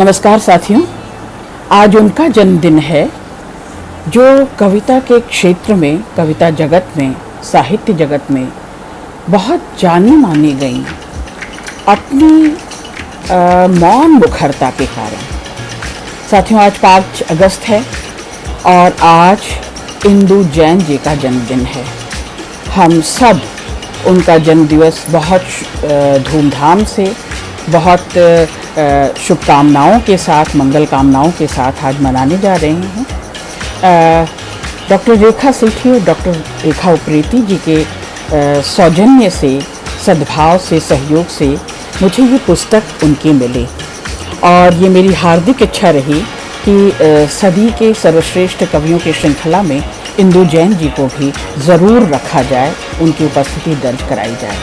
नमस्कार साथियों, आज उनका जन्मदिन है जो कविता के क्षेत्र में, कविता जगत में, साहित्य जगत में बहुत जानी मानी गई अपनी मौन मुखरता के कारण। साथियों, आज 5 अगस्त है और आज इंदु जैन जी का जन्मदिन है। हम सब उनका जन्मदिवस बहुत धूमधाम से, बहुत शुभकामनाओं के साथ, मंगल कामनाओं के साथ आज मनाने जा रहे हैं। डॉक्टर रेखा सेठी और डॉक्टर रेखा उप्रेती जी के सौजन्य से, सद्भाव से, सहयोग से मुझे ये पुस्तक उनकी मिली और ये मेरी हार्दिक इच्छा रही कि सदी के सर्वश्रेष्ठ कवियों की श्रृंखला में इंदु जैन जी को भी ज़रूर रखा जाए, उनकी उपस्थिति दर्ज कराई जाए।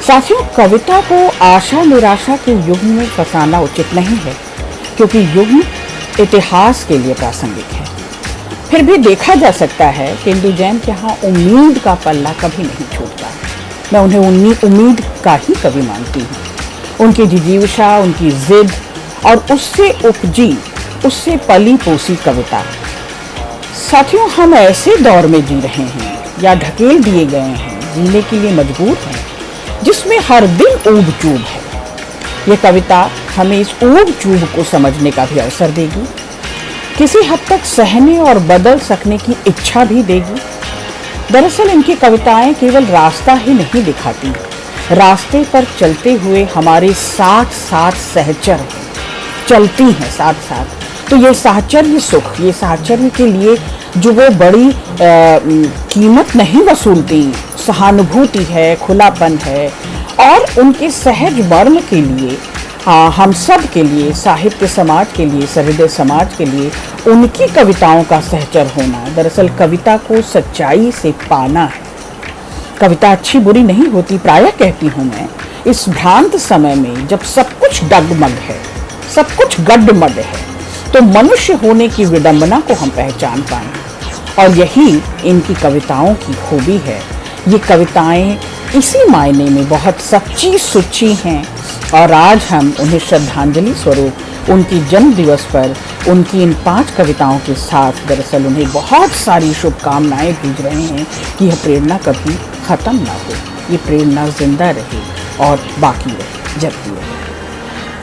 साथियों, कविता को आशा निराशा के युग में फंसाना उचित नहीं है, क्योंकि युग इतिहास के लिए प्रासंगिक है। फिर भी देखा जा सकता है कि इंदु जैन के यहाँ उम्मीद का पल्ला कभी नहीं छूटता। मैं उन्हें उम्मीद का ही कवि मानती हूँ। उनकी जिजीविषा, उनकी जिद और उससे उपजी, उससे पली पोसी कविता। साथियों, हम ऐसे दौर में जी रहे हैं या ढकेल दिए गए हैं, जीने के लिए मजबूर हैं, जिसमें हर दिन ऊब चूब है। ये कविता हमें इस ऊब चूब को समझने का भी अवसर देगी, किसी हद तक सहने और बदल सकने की इच्छा भी देगी। दरअसल इनकी कविताएं केवल रास्ता ही नहीं दिखाती, रास्ते पर चलते हुए हमारे साथ साथ सहचर चलती हैं साथ साथ। तो ये साहचर्य सुख, ये साहचर्य के लिए जो वो बड़ी कीमत नहीं वसूलती, सहानुभूति है, खुलापन है, और उनके सहज मर्म के लिए, हम सब के लिए, साहित्य समाज के लिए, सहृदय समाज के लिए उनकी कविताओं का सहचर होना दरअसल कविता को सच्चाई से पाना है। कविता अच्छी बुरी नहीं होती, प्रायः कहती हूँ मैं, इस भ्रांत समय में जब सब कुछ डगमग है, सब कुछ गड्डमड है, तो मनुष्य होने की विडंबना को हम पहचान पाएं। और यही इनकी कविताओं की खूबी है। ये कविताएं इसी मायने में बहुत सच्ची सुच्ची हैं और आज हम उन्हें श्रद्धांजलि स्वरूप उनकी जन्म दिवस पर उनकी इन 5 कविताओं के साथ दरअसल उन्हें बहुत सारी शुभकामनाएं भेज रहे हैं कि यह प्रेरणा कभी ख़त्म ना हो, ये प्रेरणा जिंदा रहे और बाकी रहे, जबकि रहे।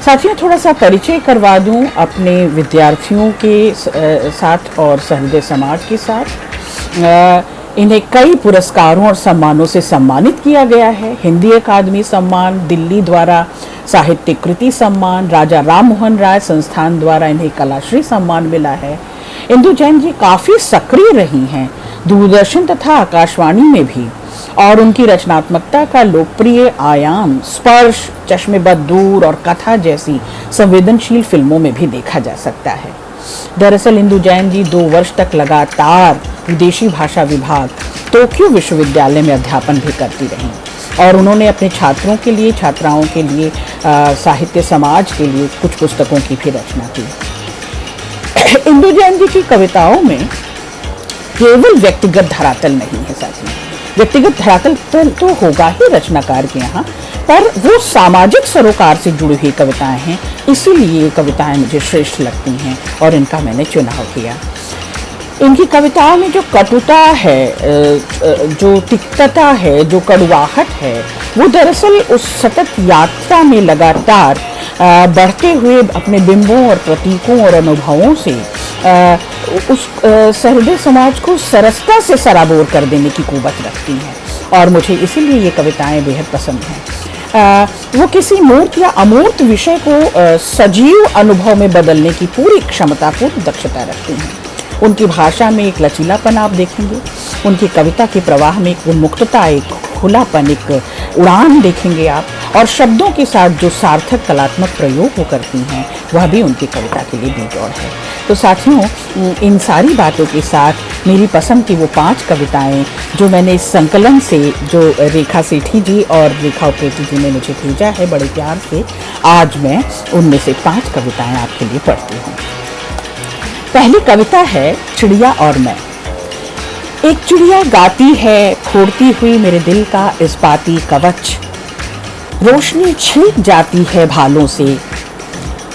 साथियों, थोड़ा सा परिचय करवा दूं अपने विद्यार्थियों के साथ और सहृदय समाज के साथ। इन्हें कई पुरस्कारों और सम्मानों से सम्मानित किया गया है। हिंदी अकादमी सम्मान, दिल्ली द्वारा साहित्यिक कृति सम्मान, राजा राम मोहन राय संस्थान द्वारा इन्हें कलाश्री सम्मान मिला है। इंदु जैन जी काफ़ी सक्रिय रही हैं दूरदर्शन तथा आकाशवाणी में भी, और उनकी रचनात्मकता का लोकप्रिय आयाम स्पर्श, चश्मेबद दूर और कथा जैसी संवेदनशील फिल्मों में भी देखा जा सकता है। दरअसल इंदु जैन जी 2 वर्ष तक लगातार विदेशी भाषा विभाग टोक्यो विश्वविद्यालय में अध्यापन भी करती रहीं और उन्होंने अपने छात्रों के लिए, छात्राओं के लिए, साहित्य समाज के लिए कुछ पुस्तकों की भी रचना की। इंदु जैन जी की कविताओं में केवल व्यक्तिगत धरातल नहीं है साथियों। व्यक्तिगत धरातल तो होगा ही रचनाकार के यहाँ, पर वो सामाजिक सरोकार से जुड़ी हुई कविताएं हैं, इसीलिए ये कविताएं मुझे श्रेष्ठ लगती हैं और इनका मैंने चुनाव किया। इनकी कविताओं में जो कटुता है, जो तिक्तता है, जो कड़वाहट है, वो दरअसल उस सतत यात्रा में लगातार बढ़ते हुए अपने बिंबों और प्रतीकों और अनुभवों से उस सहृदय समाज को सरसता से सराबोर कर देने की कुवत रखती हैं और मुझे इसीलिए ये कविताएं बेहद पसंद हैं। वो किसी मूर्त या अमूर्त विषय को सजीव अनुभव में बदलने की पूरी क्षमता, पूरी दक्षता रखती हैं। उनकी भाषा में एक लचीलापन आप देखेंगे, उनकी कविता के प्रवाह में एक मुक्तता, एक खुलापन, एक उड़ान देखेंगे आप, और शब्दों के साथ जो सार्थक कलात्मक प्रयोग वो करती हैं वह भी उनकी कविता के लिए बेजोड़ है। तो साथियों, इन सारी बातों के साथ मेरी पसंद की वो 5 कविताएं जो मैंने इस संकलन से, जो रेखा सेठी जी और रेखा उप्रेती जी ने मुझे भेजा है बड़े प्यार से, आज मैं उनमें से 5 कविताएं आपके लिए पढ़ती हूँ। पहली कविता है चिड़िया और मैं। एक चिड़िया गाती है, फोड़ती हुई मेरे दिल का इस्पाती कवच, रोशनी छीन जाती है भालों से,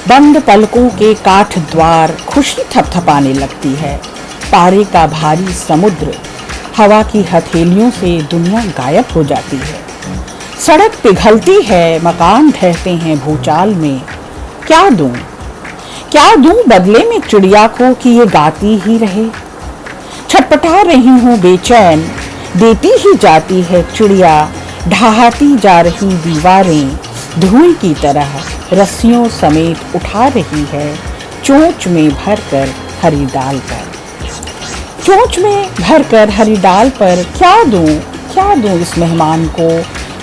बंद पलकों के काठ द्वार खुशी थपथपाने लगती है। पारे का भारी समुद्र, हवा की हथेलियों से दुनिया गायब हो जाती है। सड़क पिघलती है, मकान ढहते हैं भूचाल में। क्या दूं बदले में चिड़िया को कि ये गाती ही रहे। छटपटा रही हूँ बेचैन, देती ही जाती है चिड़िया, ढहाती जा रही दीवारें धुएं की तरह रस्सियों समेत उठा रही है चोंच में भरकर हरी डाल पर। चोंच में भरकर हरी डाल पर क्या दूं इस मेहमान को,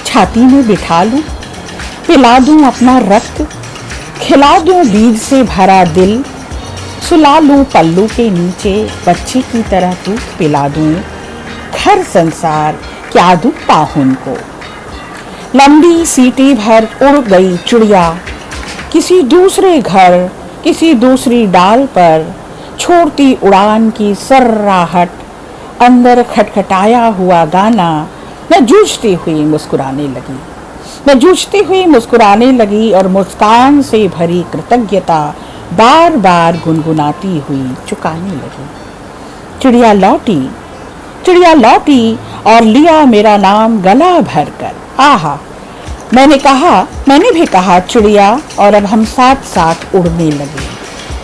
छाती में बिठा लूं, पिला दूं अपना रक्त, खिला दूं बीज से भरा दिल, सुला लूं पल्लू के नीचे बच्चे की तरह दूध पिला दूं, घर संसार क्या दूं पाहुन को। लंबी सीटी भर उड़ गई चिड़िया किसी दूसरे घर, किसी दूसरी डाल पर, छोड़ती उड़ान की सर्राहट, अंदर खटखटाया हुआ गाना। मैं जूझती हुई मुस्कुराने लगी और मुस्कान से भरी कृतज्ञता बार बार गुनगुनाती हुई चुकाने लगी। चिड़िया लौटी और लिया मेरा नाम गला भर कर। आहा, मैंने भी कहा चिड़िया, और अब हम साथ साथ उड़ने लगे।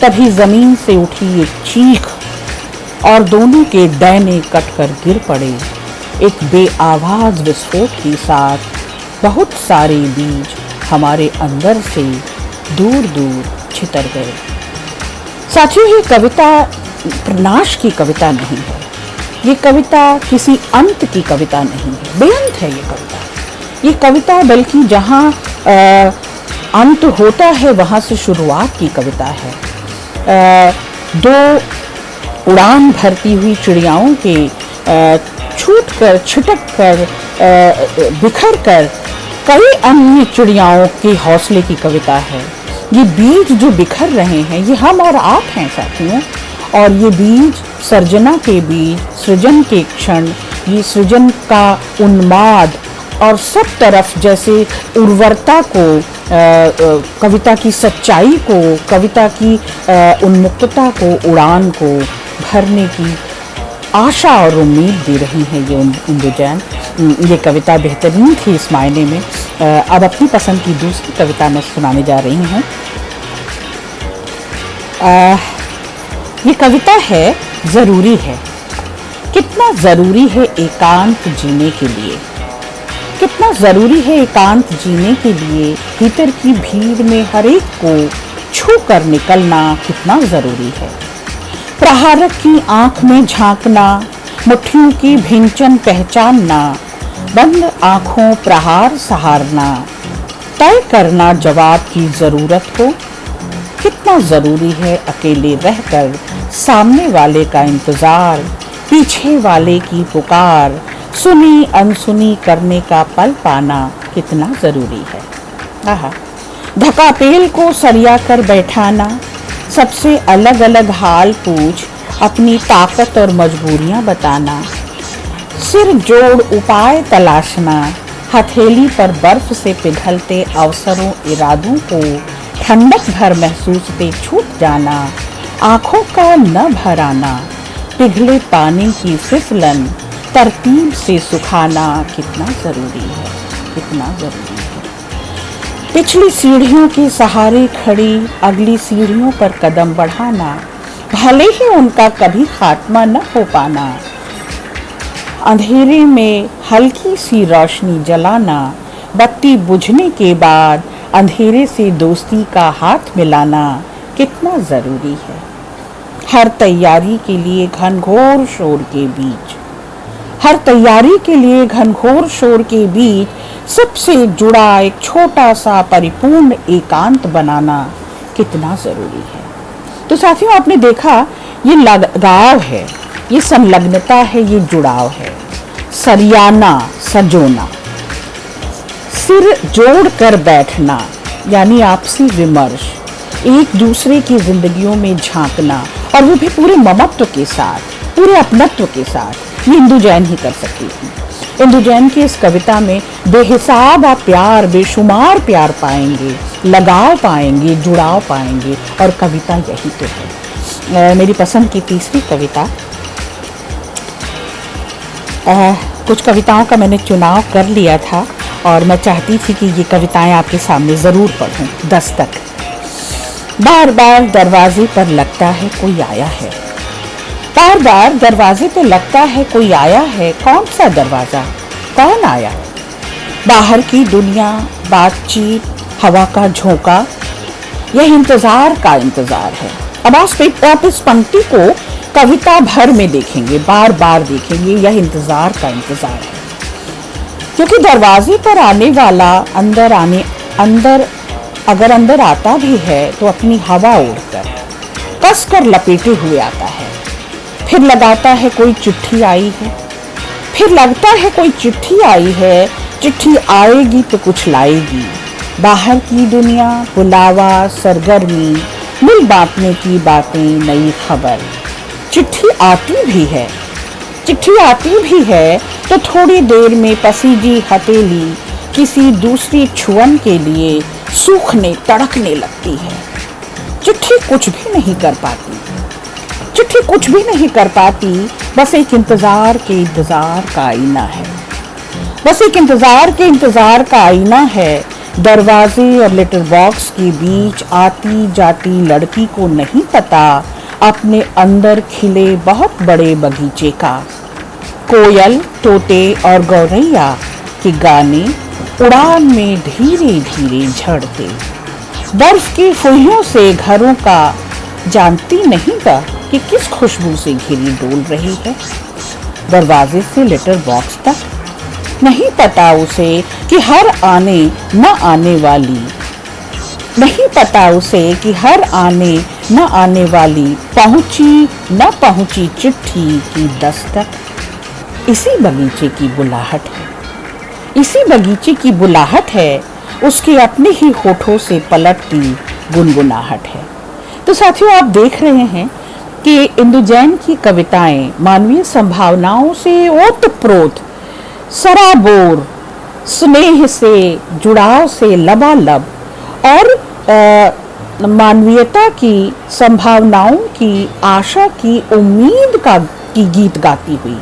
तभी जमीन से उठी एक चीख और दोनों के डैने कटकर गिर पड़े। एक बेआवाज विस्फोट के साथ बहुत सारे बीज हमारे अंदर से दूर दूर छितर गए। साथियों, ये कविता प्रनाश की कविता नहीं है, ये कविता किसी अंत की कविता नहीं है, बेअंत है ये कविता बल्कि जहाँ अंत होता है वहाँ से शुरुआत की कविता है। दो उड़ान भरती हुई चिड़ियाओं के छूट कर, छिटक कर, बिखर कर कई अन्य चिड़ियाओं के हौसले की कविता है। ये बीज जो बिखर रहे हैं ये हम और आप हैं साथियों, और ये बीज सर्जना के बीज, सृजन के क्षण, ये सृजन का उन्माद और सब तरफ जैसे उर्वरता को, कविता की सच्चाई को, कविता की उन्मुक्तता को, उड़ान को भरने की आशा और उम्मीद दे रही है ये इंदुजैन। ये कविता बेहतरीन थी इस मायने में। अब अपनी पसंद की दूसरी कविता मैं सुनाने जा रही हूँ। ये कविता है ज़रूरी है। कितना ज़रूरी है एकांत जीने के लिए, कितना ज़रूरी है एकांत जीने के लिए, भीतर की भीड़ में हर एक को छू कर निकलना कितना ज़रूरी है। प्रहारक की आंख में झांकना, मुट्ठियों की भिंचन पहचानना, बंद आंखों प्रहार सहारना, तय करना जवाब की ज़रूरत को। कितना ज़रूरी है अकेले रहकर सामने वाले का इंतज़ार, पीछे वाले की पुकार, सुनी अनसुनी करने का पल पाना कितना ज़रूरी है। आहा, धकापेल को सरिया कर बैठाना, सबसे अलग अलग हाल पूछ अपनी ताकत और मजबूरियां बताना, सिर जोड़ उपाय तलाशना, हथेली पर बर्फ से पिघलते अवसरों इरादों को ठंडक भर महसूसते छूट जाना, आँखों का न भराना, पिघले पानी की फिसलन तरतीब से सुखाना कितना ज़रूरी है, कितना ज़रूरी है। पिछली सीढ़ियों के सहारे खड़ी अगली सीढ़ियों पर कदम बढ़ाना, भले ही उनका कभी खात्मा न हो पाना, अंधेरे में हल्की सी रोशनी जलाना, बत्ती बुझने के बाद अंधेरे से दोस्ती का हाथ मिलाना कितना ज़रूरी है। हर तैयारी के लिए घनघोर शोर के बीच, हर तैयारी के लिए घनघोर शोर के बीच सबसे जुड़ा एक छोटा सा परिपूर्ण एकांत बनाना कितना ज़रूरी है। तो साथियों, आपने देखा ये लगाव है, ये संलग्नता है, ये जुड़ाव है। सरियाना, सजोना, सिर जोड़ कर बैठना यानी आपसी विमर्श, एक दूसरे की जिंदगियों में झांकना, और वो भी पूरे ममत्व के साथ, पूरे अपनत्व के साथ। ये इंदुजैन ही कर सकती थी। इंदु जैन की इस कविता में बेहिसाब आप प्यार, बेशुमार प्यार पाएंगे, लगाव पाएंगे, जुड़ाव पाएंगे, और कविता यही तो है। मेरी पसंद की तीसरी कविता, कुछ कविताओं का मैंने चुनाव कर लिया था और मैं चाहती थी कि ये कविताएं आपके सामने ज़रूर पढूं। दस्तक। बार बार दरवाजे पर लगता है कोई आया है, बार बार दरवाजे पे लगता है कोई आया है। कौन सा दरवाज़ा, कौन आया? बाहर की दुनिया, बातचीत, हवा का झोंका, यह इंतज़ार का इंतज़ार है। अब आप इस पंक्ति को कविता भर में देखेंगे, बार बार देखेंगे, यह इंतज़ार का इंतज़ार है। क्योंकि दरवाजे पर आने वाला अगर अंदर आता भी है तो अपनी हवा ओढ़कर, कसकर लपेटे हुए आता है। फिर लगाता है कोई चिट्ठी आई है, फिर लगता है कोई चिट्ठी आई है। चिट्ठी आएगी तो कुछ लाएगी, बाहर की दुनिया, बुलावा, सरगर्मी, मिल बांटने की बातें, नई खबर। चिट्ठी आती भी है तो थोड़ी देर में पसीजी हथेली किसी दूसरी छुअन के लिए सूखने, तड़कने लगती है। चिट्ठी कुछ भी नहीं कर पाती, बस एक इंतजार का आईना है। दरवाजे और लेटर बॉक्स के बीच आती जाती लड़की को नहीं पता अपने अंदर खिले बहुत बड़े बगीचे का। कोयल, तोते और गौरैया के गाने उड़ान में धीरे धीरे झड़ते। बर्फ की फुहियों से घरों का जानती नहीं था कि किस खुशबू से घिरी डोल रही है। दरवाजे से लेटर बॉक्स तक नहीं पता उसे कि हर आने न आने वाली पहुंची न पहुंची चिट्ठी की दस्तक। इसी बगीचे की बुलाहट है, उसके अपने ही होठों से पलटती गुनगुनाहट है। तो साथियों, आप देख रहे हैं कि इंदु जैन की कविताएं मानवीय संभावनाओं से ओतप्रोत, सराबोर, स्नेह से, जुड़ाव से लबालब और मानवीयता की संभावनाओं की, आशा की, उम्मीद की गीत गाती हुई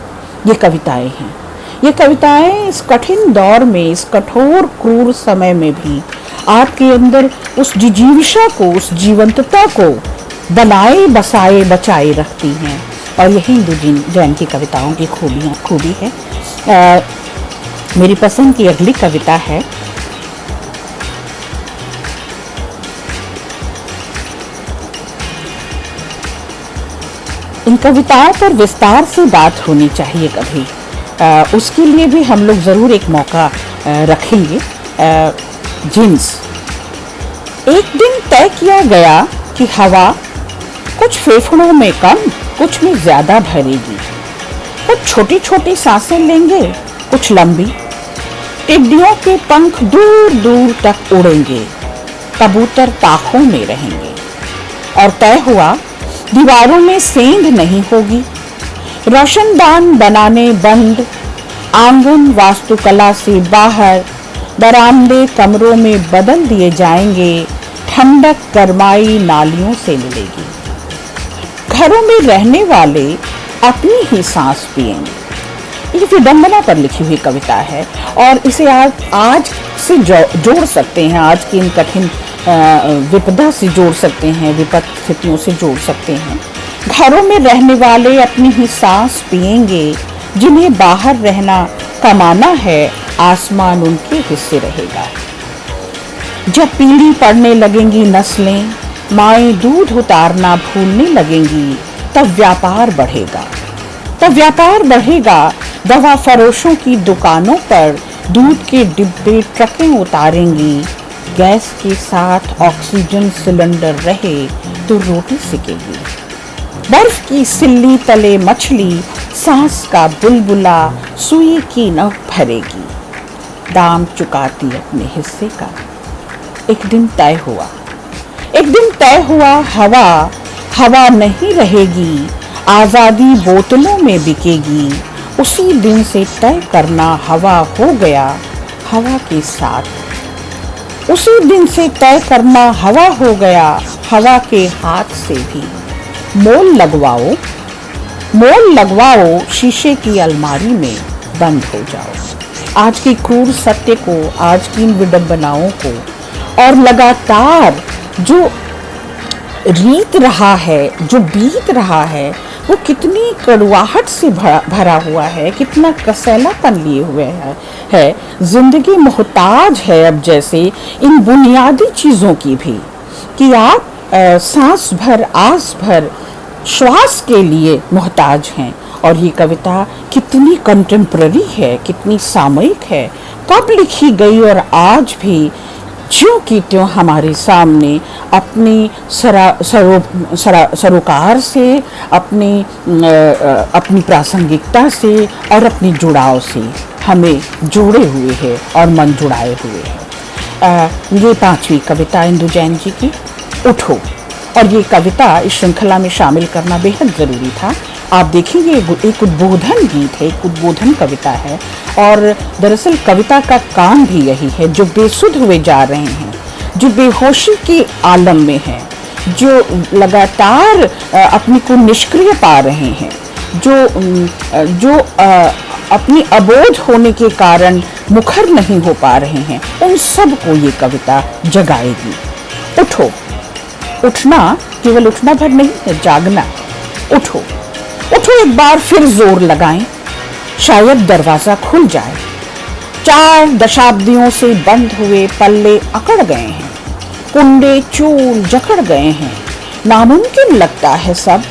ये कविताएं हैं। ये कविताएं इस कठिन दौर में, इस कठोर क्रूर समय में भी आपके अंदर उस जिजीविषा को, उस जीवंतता को बनाए, बसाए, बचाए रखती हैं। और यही इंदु जैन की कविताओं की खूबी है। मेरी पसंद की अगली कविता है इन कविताओं पर विस्तार से बात होनी चाहिए कभी, उसके लिए भी हम लोग ज़रूर एक मौका रखेंगे। जीन्स। एक दिन तय किया गया कि हवा कुछ फेफड़ों में कम, कुछ में ज़्यादा भरेगी। कुछ छोटी छोटी सांसें लेंगे, कुछ लंबी। टिड्डियों के पंख दूर दूर तक उड़ेंगे, कबूतर ताकों में रहेंगे। और तय हुआ दीवारों में सेंध नहीं होगी, रोशनदान बनाने बंद, आंगन वास्तुकला से बाहर, बरामदे कमरों में बदल दिए जाएंगे, ठंडक गरमाई नालियों से मिलेगी। घरों में रहने वाले अपनी ही सांस पिएंगे। ये विडंबना पर लिखी हुई कविता है और इसे आज से जोड़ सकते हैं, आज की इन कठिन विपदा से जोड़ सकते हैं, विपद स्थितियों से जोड़ सकते हैं। घरों में रहने वाले अपनी ही सांस पिएंगे, जिन्हें बाहर रहना कमाना है, आसमान उनके हिस्से रहेगा। जब पीढ़ी पड़ने लगेंगी नस्लें, माएँ दूध उतारना भूलने लगेंगी, तब व्यापार बढ़ेगा। दवा फरोशों की दुकानों पर दूध के डिब्बे ट्रकें उतारेंगी। गैस के साथ ऑक्सीजन सिलेंडर रहे तो रोटी सिकेगी। बर्फ की सिल्ली तले मछली, सांस का बुलबुला सुई की न भरेगी। दाम चुकाती अपने हिस्से का। एक दिन तय हुआ हवा नहीं रहेगी, आज़ादी बोतलों में बिकेगी। उसी दिन से तय करना हवा हो गया हवा के साथ। उसी दिन से तय करना हवा हो गया हवा के हाथ से भी। मोल लगवाओ शीशे की अलमारी में बंद हो जाओ। आज की क्रूर सत्य को, आज की इन विडंबनाओं को, और लगातार जो रीत रहा है, जो बीत रहा है, वो कितनी कड़वाहट से भरा हुआ है, कितना कसैलापन लिए हुए है। जिंदगी मोहताज है अब जैसे इन बुनियादी चीज़ों की भी, कि आप सांस भर, आस भर, श्वास के लिए मोहताज हैं। और ये कविता कितनी कंटेम्प्ररी है, कितनी सामयिक है, कब लिखी गई और आज भी ज्यों की त्यों हमारे सामने अपनी सरोकार से, अपनी प्रासंगिकता से और अपने जुड़ाव से हमें जोड़े हुए है और मन जुड़ाए हुए है। ये 5वीं कविता इंदु जैन जी की उठो, और ये कविता इस श्रृंखला में शामिल करना बेहद ज़रूरी था। आप देखेंगे एक उद्बोधन गीत है, एक उद्बोधन कविता है, और दरअसल कविता का काम भी यही है। जो बेसुध हुए जा रहे हैं, जो बेहोशी के आलम में हैं, जो लगातार अपने को निष्क्रिय पा रहे हैं, जो अपनी अबोध होने के कारण मुखर नहीं हो पा रहे हैं, उन सब को ये कविता जगाएगी। उठो, उठना केवल उठना भर नहीं है, जागना। उठो, उठो, एक बार फिर जोर लगाएं, शायद दरवाजा खुल जाए। 4 दशाब्दियों से बंद हुए पल्ले अकड़ गए हैं, कुंडे चूल जकड़ गए हैं। नामुमकिन लगता है सब,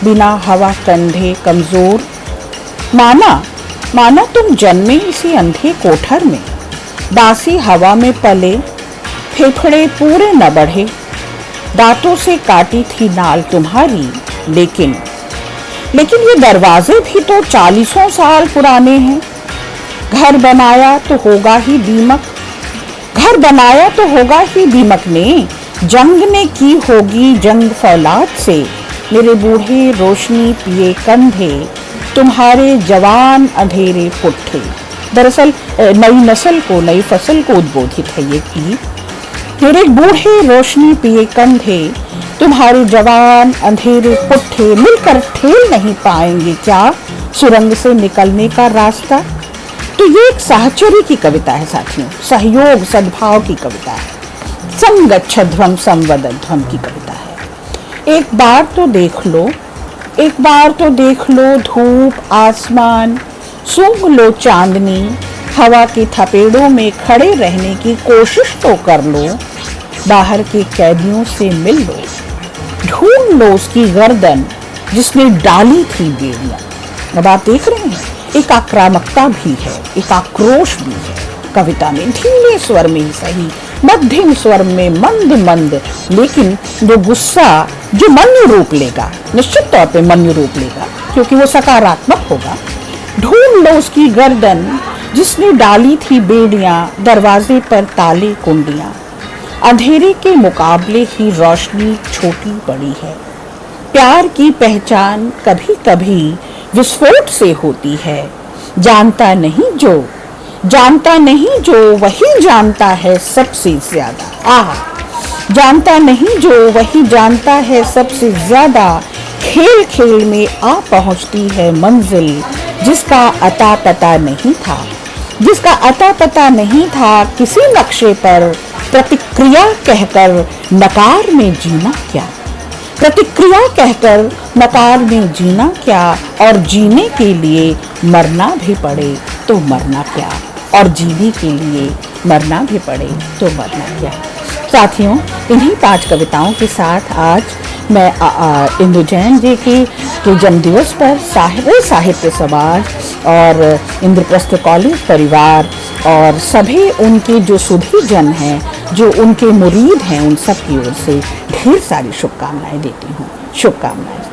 बिना हवा कंधे कमजोर। माना तुम जन्मे इसी अंधे कोठर में, बासी हवा में पले, फेफड़े पूरे न बढ़े। दांतों से काटी थी नाल तुम्हारी, लेकिन ये दरवाजे भी तो 40 साल पुराने हैं। घर बनाया तो होगा ही दीमक ने, जंग ने की होगी जंग फौलाद से। मेरे बूढ़े रोशनी पिए कंधे, तुम्हारे जवान अंधेरे पुट्ठे। दरअसल नई नस्ल को, नई फसल को उद्बोधित है ये गीत। मेरे बूढ़े रोशनी पिए कंधे, तुम्हारे जवान अंधेरे पुट्ठे, मिलकर ठेल नहीं पाएंगे क्या सुरंग से निकलने का रास्ता। तो ये एक साहचर्य की कविता है साथियों, सहयोग सद्भाव की कविता है, संगच्छध्वं संवदध्वं की कविता है। एक बार तो देख लो धूप आसमान, सूंघ लो चांदनी, हवा के थपेड़ों में खड़े रहने की कोशिश तो कर लो। बाहर के कैदियों से मिल लो, ढूंढ लो उसकी गर्दन जिसने डाली थी बेड़ियां। अब आप देख रहे हैं, एक आक्रामकता भी है, एक आक्रोश भी है कविता में, धीमे स्वर में ही सही, मध्यम स्वर में मंद, लेकिन जो गुस्सा जो मन्य रूप लेगा, निश्चित तौर पे मन्य रूप लेगा, क्योंकि वो सकारात्मक होगा। ढूंढ लो उसकी गर्दन जिसने डाली थी बेड़ियां, दरवाजे पर ताले कुंडियां। अंधेरे के मुकाबले ही रोशनी छोटी बड़ी है। प्यार की पहचान कभी कभी विस्फोट से होती है। जानता नहीं जो वही जानता है सबसे ज्यादा। जानता नहीं जो वही जानता है सबसे ज्यादा। खेल खेल में आ पहुंचती है मंजिल, जिसका अता पता नहीं था किसी नक्शे पर। प्रतिक्रिया कहकर नकार में जीना क्या, और जीने के लिए मरना भी पड़े तो मरना क्या, और जीने के लिए मरना भी पड़े तो मरना क्या। साथियों, इन्हीं 5 कविताओं के साथ आज मैं इंदु जैन जी के जन्मदिवस पर साहित्य समाज और इंद्रप्रस्थ कॉलेज परिवार और सभी उनके जो सुधी जन हैं, जो उनके मुरीद हैं, उन सब की ओर से ढेर सारी शुभकामनाएं देती हूँ। शुभकामनाएं।